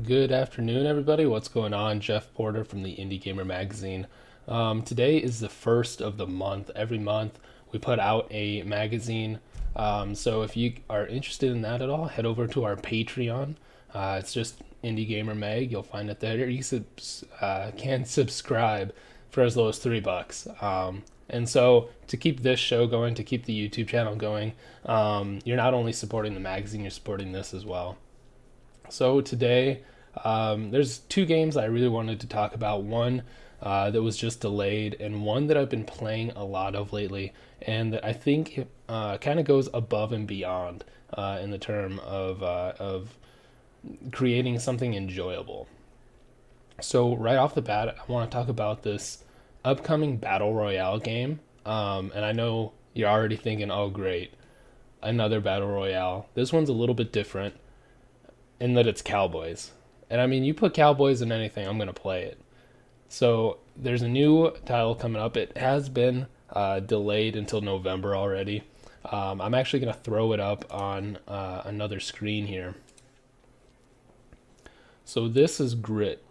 Good afternoon, everybody. What's going on? Jeff Porter from the Indie Gamer Magazine. Today is the first of the month. Every month we put out a magazine. So if you are interested in that at all, head over to our Patreon. It's just Indie Gamer Mag. You'll find it there. Can subscribe for as low as $3. And so to keep this show going, to keep the YouTube channel going, you're not only supporting the magazine, you're supporting this as well. So today, there's two games I really wanted to talk about. One that was just delayed, and one that I've been playing a lot of lately, and that I think kind of goes above and beyond in the term of creating something enjoyable. So right off the bat, I want to talk about this upcoming battle royale game. And I know you're already thinking, "Oh, great, another battle royale." This one's a little bit different in that it's cowboys. And I mean, you put cowboys in anything, I'm going to play it. So there's a new title coming up. It has been delayed until November already. I'm actually going to throw it up on another screen here. So this is Grit.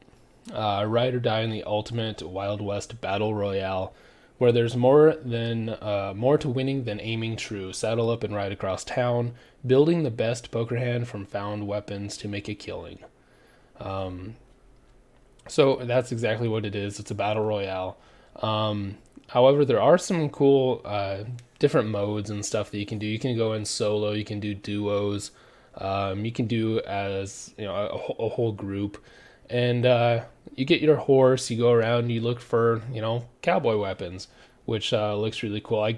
Ride or die in the ultimate Wild West battle royale, where there's more to winning than aiming true. Saddle up and ride across town, building the best poker hand from found weapons to make a killing. So that's exactly what it is. It's a battle royale. However, there are some cool different modes and stuff that you can do. You can go in solo. You can do duos. You can do as a whole group, and you get your horse. You go around. You look for cowboy weapons, which looks really cool. I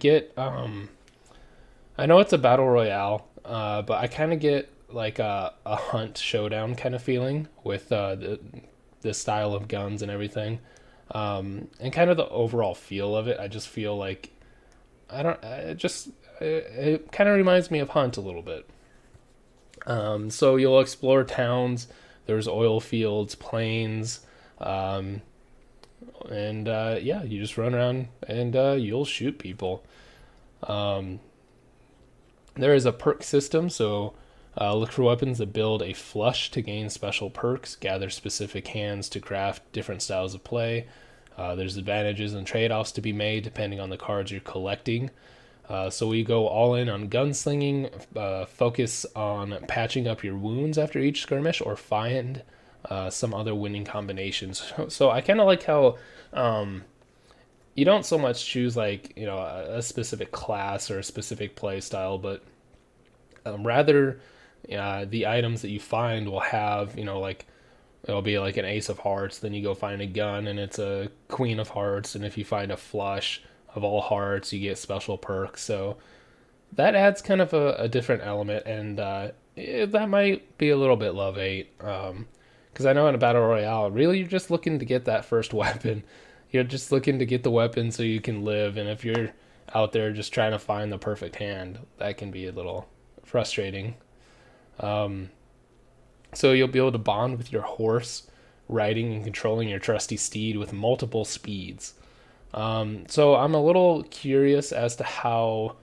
know it's a battle royale, but I kind of get like a hunt showdown kind of feeling with the style of guns and everything, and kind of the overall feel of it. I just feel like I don't. It kind of reminds me of Hunt a little bit. So you'll explore towns. There's oil fields, plains, um, and yeah, you just run around and you'll shoot people. Um, there is a perk system, so look for weapons that build a flush to gain special perks, gather specific hands to craft different styles of play. There's advantages and trade offs to be made depending on the cards you're collecting. So we go all in on gunslinging, focus on patching up your wounds after each skirmish, or find some other winning combinations. So I kind of like how you don't so much choose like a specific class or a specific play style, but rather the items that you find will have like it'll be like an ace of hearts, then you go find a gun and it's a queen of hearts, and if you find a flush of all hearts you get special perks. So that adds kind of a different element, and that might be a little bit love hate, because I know in a battle royale really you're just looking to get that first weapon. You're just looking to get the weapon so you can live, and if you're out there just trying to find the perfect hand, that can be a little frustrating. um, so you'll be able to bond with your horse, riding and controlling your trusty steed with multiple speeds. So I'm a little curious as to how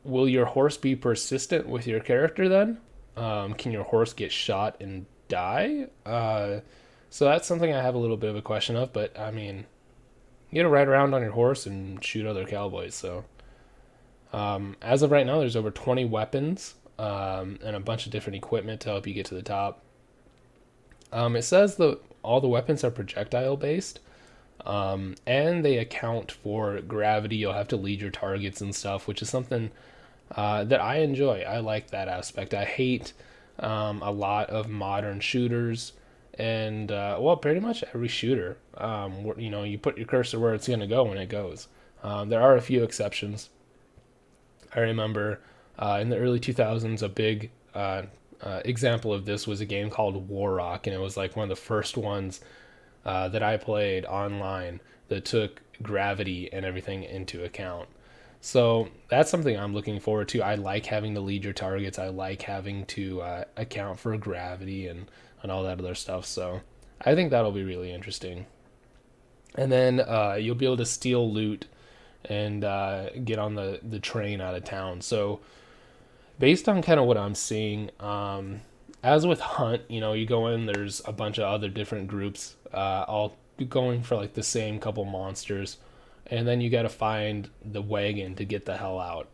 will your horse be persistent with your character then? Can your horse get shot and die? So that's something I have a little bit of a question of, but I mean, you get to ride around on your horse and shoot other cowboys. So as of right now, there's over 20 weapons and a bunch of different equipment to help you get to the top. It says that all the weapons are projectile based, and they account for gravity. You'll have to lead your targets and stuff, which is something that I enjoy. I like that aspect. I hate a lot of modern shooters, and well, pretty much every shooter. You put your cursor where it's gonna go when it goes. There are a few exceptions. I remember in the early 2000s, a big example of this was a game called War Rock, and it was like one of the first ones that I played online that took gravity and everything into account. So that's something I'm looking forward to. I like having to lead your targets. I like having to account for gravity and all that other stuff. So I think that'll be really interesting. And then you'll be able to steal loot and get on the train out of town. So based on kind of what I'm seeing, as with Hunt, you go in, there's a bunch of other different groups, all going for like the same couple monsters, and then you got to find the wagon to get the hell out.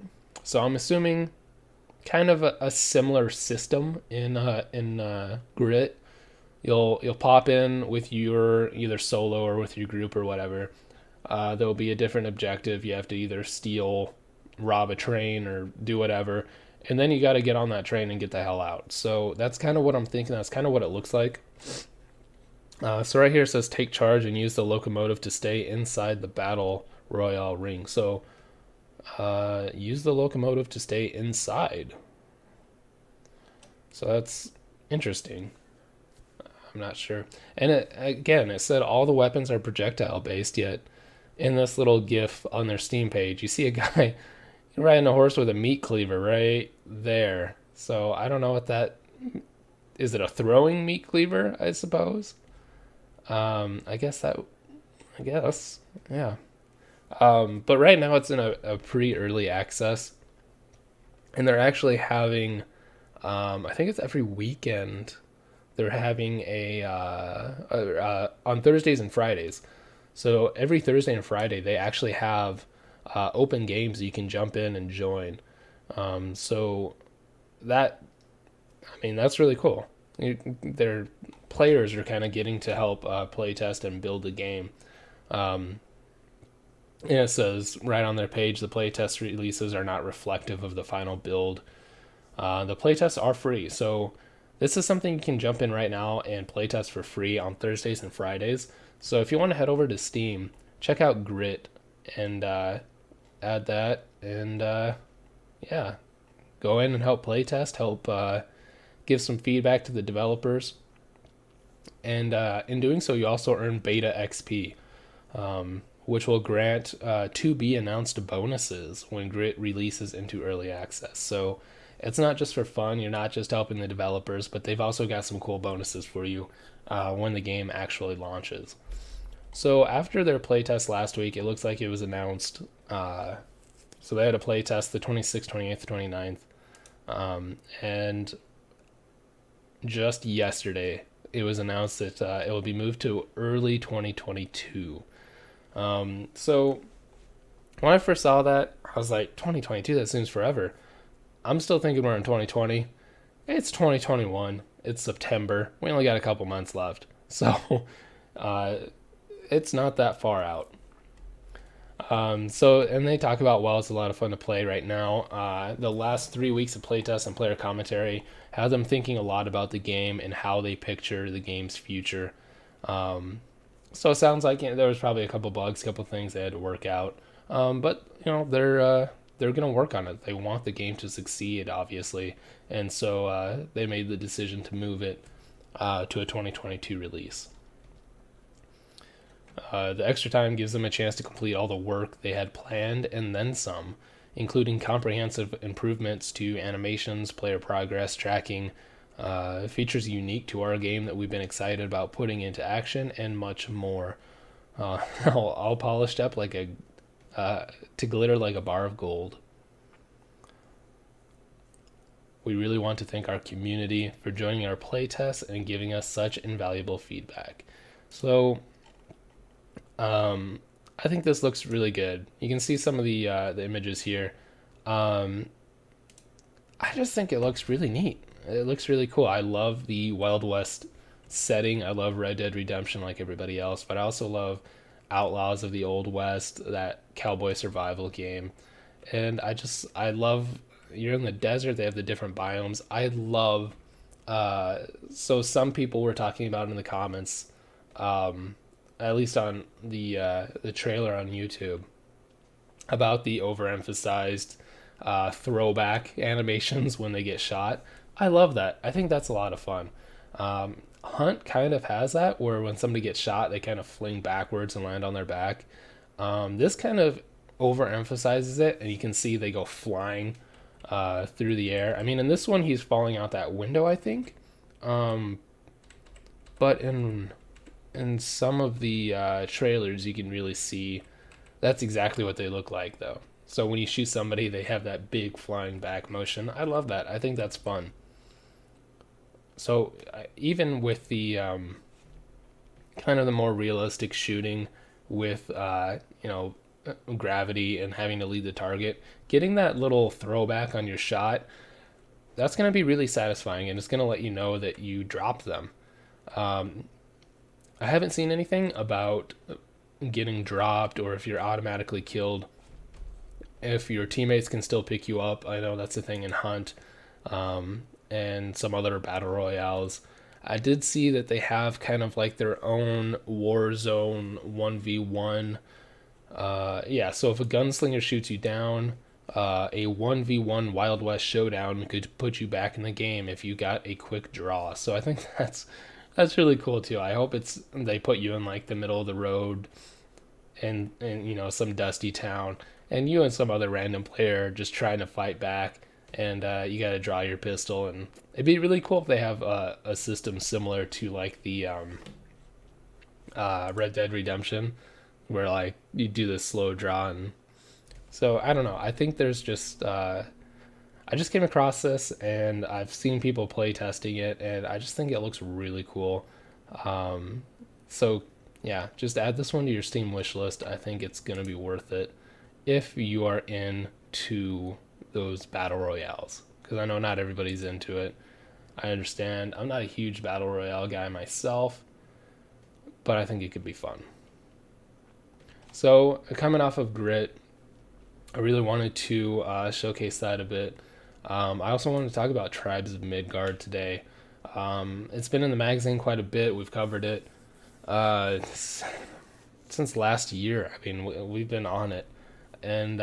So I'm assuming kind of a similar system in Grit. You'll pop in with your either solo or with your group or whatever. There'll be a different objective. You have to either steal, rob a train, or do whatever, and then you got to get on that train and get the hell out. So that's kind of what I'm thinking. That's kind of what it looks like. So right here it says take charge and use the locomotive to stay inside the battle royale ring. So use the locomotive to stay inside. So that's interesting. I'm not sure. And it said all the weapons are projectile based, yet in this little GIF on their Steam page, you see a guy riding a horse with a meat cleaver right there. So I don't know what that is. It a throwing meat cleaver, I suppose. I guess, yeah. But right now it's in a pretty early access, and they're actually having, I think it's every weekend, they're having on Thursdays and Fridays. So every Thursday and Friday they actually have open games you can jump in and join. So that, I mean, that's really cool. Their players are kind of getting to help play test and build the game. And it says right on their page, the playtest releases are not reflective of the final build. The playtests are free, so this is something you can jump in right now and playtest for free on Thursdays and Fridays. So if you want to head over to Steam, check out Grit and add that, and yeah, go in and help playtest, help give some feedback to the developers. And in doing so, you also earn beta XP, which will grant to be announced bonuses when Grit releases into early access. So it's not just for fun. You're not just helping the developers, but they've also got some cool bonuses for you when the game actually launches. So after their playtest last week, it looks like it was announced. So they had a playtest the 26th, 28th, 29th. And just yesterday, it was announced that it will be moved to early 2022. So when I first saw that, I was like, 2022, that seems forever. I'm still thinking we're in 2020. It's 2021. It's September. We only got a couple months left. So it's not that far out. And they talk about, well, it's a lot of fun to play right now. The last 3 weeks of playtest and player commentary had them thinking a lot about the game and how they picture the game's future. So it sounds like there was probably a couple bugs, a couple things they had to work out. But they're going to work on it. They want the game to succeed, obviously. And so they made the decision to move it to a 2022 release. The extra time gives them a chance to complete all the work they had planned and then some, including comprehensive improvements to animations, player progress, tracking, features unique to our game that we've been excited about putting into action, and much more. All polished up like to glitter like a bar of gold. We really want to thank our community for joining our playtests and giving us such invaluable feedback. So, I think this looks really good. You can see some of the images here. I just think it looks really neat. It looks really cool. I love the Wild West setting. I love Red Dead Redemption like everybody else, but I also love Outlaws of the Old West, that cowboy survival game. And I love, you're in the desert, they have the different biomes. I love, so some people were talking about in the comments, at least on the trailer on YouTube, about the overemphasized throwback animations when they get shot. I love that. I think that's a lot of fun. Hunt kind of has that, where when somebody gets shot, they kind of fling backwards and land on their back. This kind of overemphasizes it, and you can see they go flying through the air. I mean, in this one, he's falling out that window, I think. But in some of the trailers, you can really see that's exactly what they look like, though. So when you shoot somebody, they have that big flying back motion. I love that. I think that's fun. So even with the kind of the more realistic shooting with gravity and having to lead the target, getting that little throwback on your shot, that's going to be really satisfying, and it's going to let you know that you dropped them. Um, I haven't seen anything about getting dropped or if you're automatically killed. If your teammates can still pick you up, I know that's a thing in Hunt, and some other battle royales. I did see that they have kind of like their own Warzone 1v1. Yeah, so if a gunslinger shoots you down, a 1v1 Wild West showdown could put you back in the game if you got a quick draw. So I think that's really cool too. I hope it's they put you in like the middle of the road and some dusty town, and you and some other random player just trying to fight back, and you got to draw your pistol. And it'd be really cool if they have a system similar to like the Red Dead Redemption, where like you do this slow draw. And so I don't know. I think there's just I just came across this and I've seen people play testing it, and I just think it looks really cool. So yeah, just add this one to your Steam wish list. I think it's gonna be worth it if you are into those battle royales, because I know not everybody's into it. I understand. I'm not a huge battle royale guy myself, but I think it could be fun. So coming off of Grit, I really wanted to showcase that a bit. I also wanted to talk about Tribes of Midgard today. It's been in the magazine quite a bit. We've covered it since last year. I mean, we've been on it. And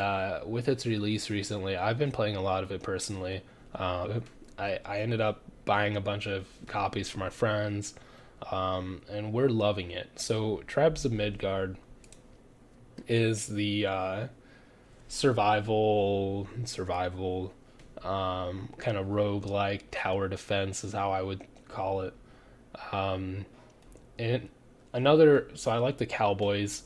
with its release recently, I've been playing a lot of it personally. I ended up buying a bunch of copies for my friends, and we're loving it. So Tribes of Midgard is the survival kind of roguelike tower defense is how I would call it. And so I like the Cowboys,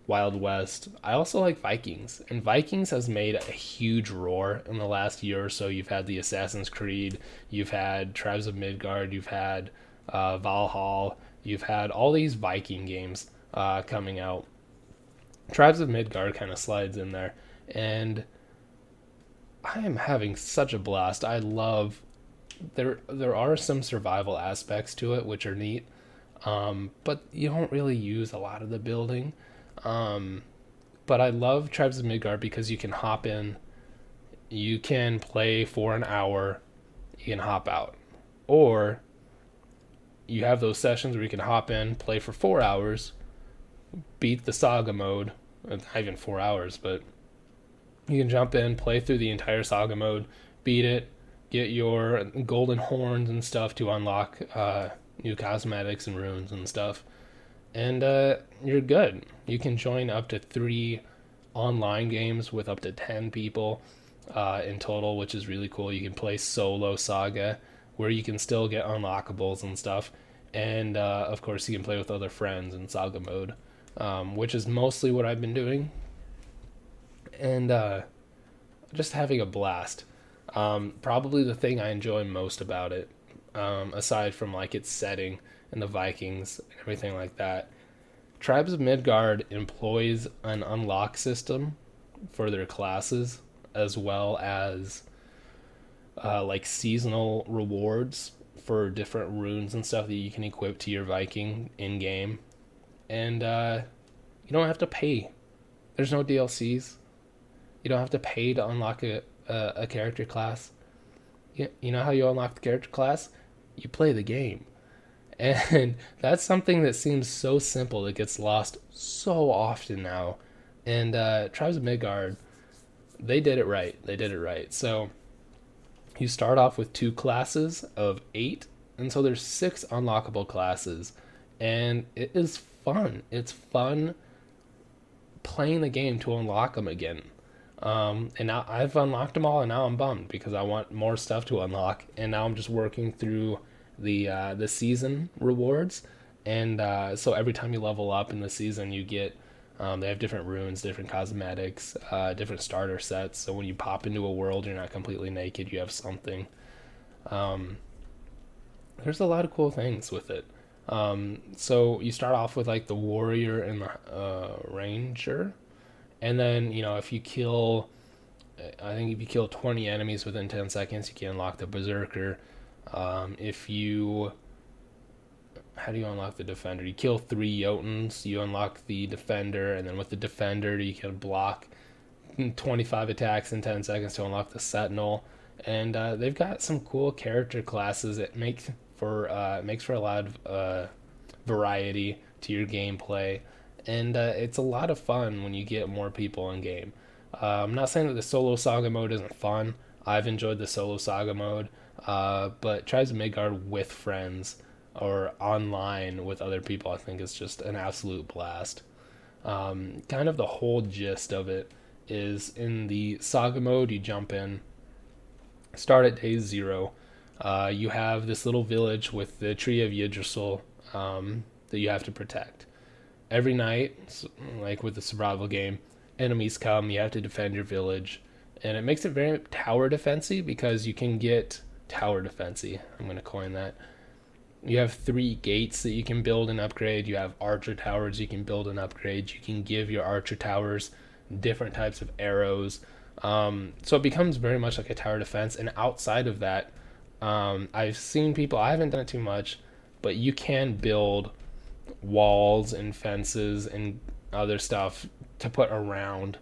Wild West. I also like Vikings, and Vikings has made a huge roar in the last year or so. You've had the Assassin's Creed, you've had Tribes of Midgard, you've had Valhalla, you've had all these Viking games coming out. Tribes of Midgard kind of slides in there, and I am having such a blast. I love there are some survival aspects to it which are neat, but you don't really use a lot of the building. But I love Tribes of Midgard because you can hop in, you can play for an hour, you can hop out, or you have those sessions where you can hop in, play for 4 hours, beat the saga mode. Not even 4 hours, but you can jump in, play through the entire saga mode, beat it, get your golden horns and stuff to unlock new cosmetics and runes and stuff, and you're good. You can join up to 3 online games with up to 10 people in total, which is really cool. You can play solo saga, where you can still get unlockables and stuff, and of course you can play with other friends in saga mode, which is mostly what I've been doing, and just having a blast. Probably the thing I enjoy most about it, aside from like its setting and the Vikings and everything like that, Tribes of Midgard employs an unlock system for their classes, as well as like seasonal rewards for different runes and stuff that you can equip to your Viking in game, and you don't have to pay. There's no DLCs. You don't have to pay to unlock a character class. You know how you unlock the character class? You play the game. And that's something that seems so simple that gets lost so often now. And Tribes of Midgard, they did it right. They did it right. So you start off with 2 classes of 8, and so there's 6 unlockable classes. And it is fun. It's fun playing the game to unlock them again. And now I've unlocked them all, and now I'm bummed because I want more stuff to unlock. And now I'm just working through the season rewards, and so every time you level up in the season, you get they have different runes, different cosmetics, different starter sets. So when you pop into a world, you're not completely naked. You have something. there's a lot of cool things with it. So you start off with like the warrior and the ranger, and then if you kill, I think if you kill 20 enemies within 10 seconds, you can unlock the berserker. If you How do you unlock the defender? You kill 3 Jotuns, you unlock the defender, and then with the defender you can block 25 attacks in 10 seconds to unlock the sentinel. And they've got some cool character classes that makes for a lot of variety to your gameplay, and it's a lot of fun when you get more people in game. I'm not saying that the solo saga mode isn't fun. I've enjoyed the solo saga mode, but Tribes of Midgard with friends or online with other people, I think is just an absolute blast. Kind of the whole gist of it is in the saga mode, you jump in, start at day 0. You have this little village with the tree of Yggdrasil that you have to protect. Every night, like with the survival game, enemies come, you have to defend your village. And it makes it very tower defensy because you can get tower defensy. I'm going to coin that. You have 3 gates that you can build and upgrade. You have archer towers you can build and upgrade. You can give your archer towers different types of arrows. So it becomes very much like a tower defense. And outside of that, I've seen people, I haven't done it too much, but you can build walls and fences and other stuff to put around.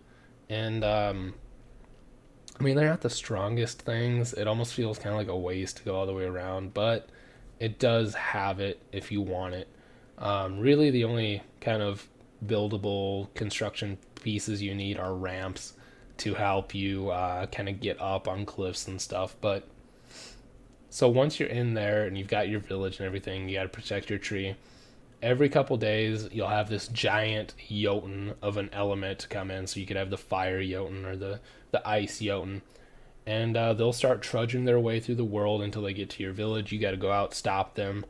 And I mean, they're not the strongest things. It almost feels kind of like a waste to go all the way around, but it does have it if you want it. Really, the only kind of buildable construction pieces you need are ramps to help you kind of get up on cliffs and stuff. But so once you're in there and you've got your village and everything, you got to protect your tree. Every couple days, you'll have this giant Jotun of an element come in. So you could have the fire Jotun or the ice Jotun. And they'll start trudging their way through the world until they get to your village. You got to go out, stop them.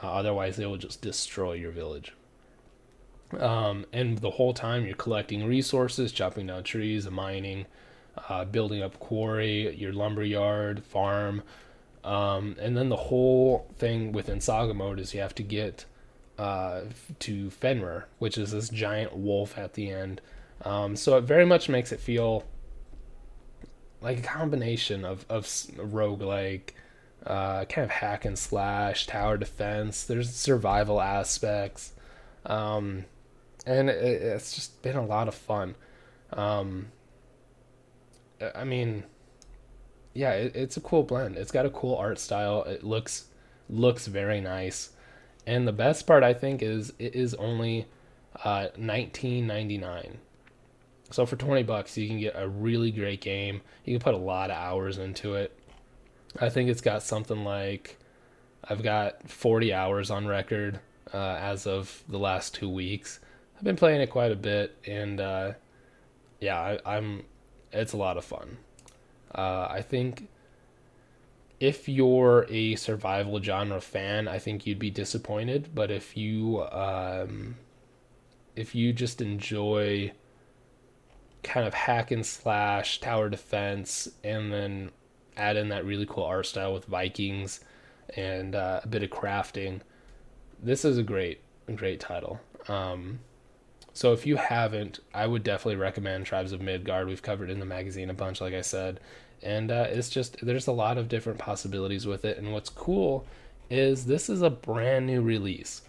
Otherwise, they will just destroy your village. And the whole time, you're collecting resources, chopping down trees, mining, building up quarry, your lumber yard, farm. And then the whole thing within Saga mode is you have to get to Fenrir, which is this giant wolf at the end. So it very much makes it feel like a combination of roguelike, kind of hack and slash, tower defense. There's survival aspects, and it's just been a lot of fun. I mean, yeah, it's a cool blend. It's got a cool art style. It looks very nice, and the best part I think is it is only $19.99. So for $20, you can get a really great game. You can put a lot of hours into it. I think it's got something like, I've got 40 hours on record as of the last 2 weeks. I've been playing it quite a bit, and yeah, I'm. It's a lot of fun. I think if you're a survival genre fan, I think you'd be disappointed. But if you just enjoy kind of hack and slash, tower defense, and then add in that really cool art style with Vikings and a bit of crafting, this is a great title. So if you haven't, I would definitely recommend Tribes of Midgard. We've covered in the magazine a bunch, like I said, and it's just, there's a lot of different possibilities with it. And what's cool is this is a brand new release.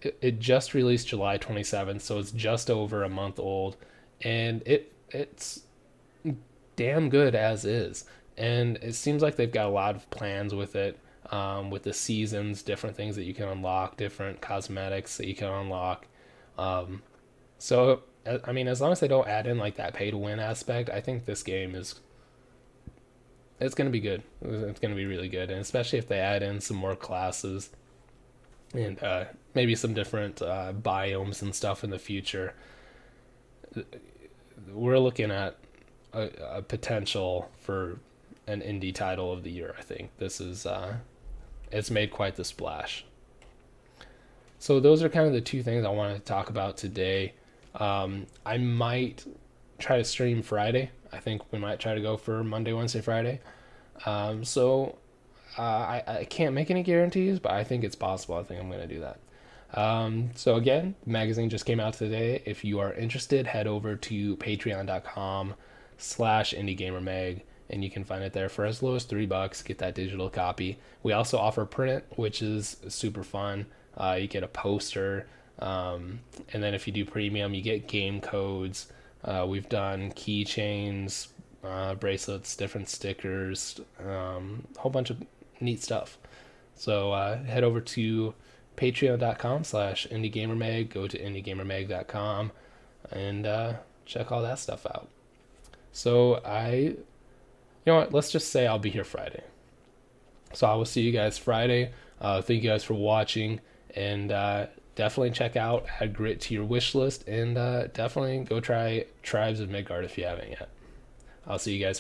It just released July 27th, so it's just over a month old, and it's damn good as is. And it seems like they've got a lot of plans with it, with the seasons, different things that you can unlock, different cosmetics that you can unlock. So I mean, as long as they don't add in like that pay to win aspect, I think this game it's going to be good. It's going to be really good, and especially if they add in some more classes and maybe some different biomes and stuff in the future. We're looking at a potential for an indie title of the year. I think this is it's made quite the splash. So those are kind of the two things I wanted to talk about today. I might try to stream Friday. I think we might try to go for Monday, Wednesday, Friday. So I can't make any guarantees, but I think it's possible. I think I'm going to do that. So again, the magazine just came out today. If you are interested, head over to patreon.com/indiegamermag and you can find it there for as low as $3. Get that digital copy. We also offer print, which is super fun. You get a poster, and then if you do premium, you get game codes. We've done keychains, bracelets, different stickers, a whole bunch of neat stuff. So head over to patreon.com/indiegamermag, go to indiegamermag.com and check all that stuff out. So you know what, let's just say I'll be here Friday. So I will see you guys Friday. Thank you guys for watching, and definitely check out Add Grit to your wish list, and definitely go try Tribes of Midgard if you haven't yet. I'll see you guys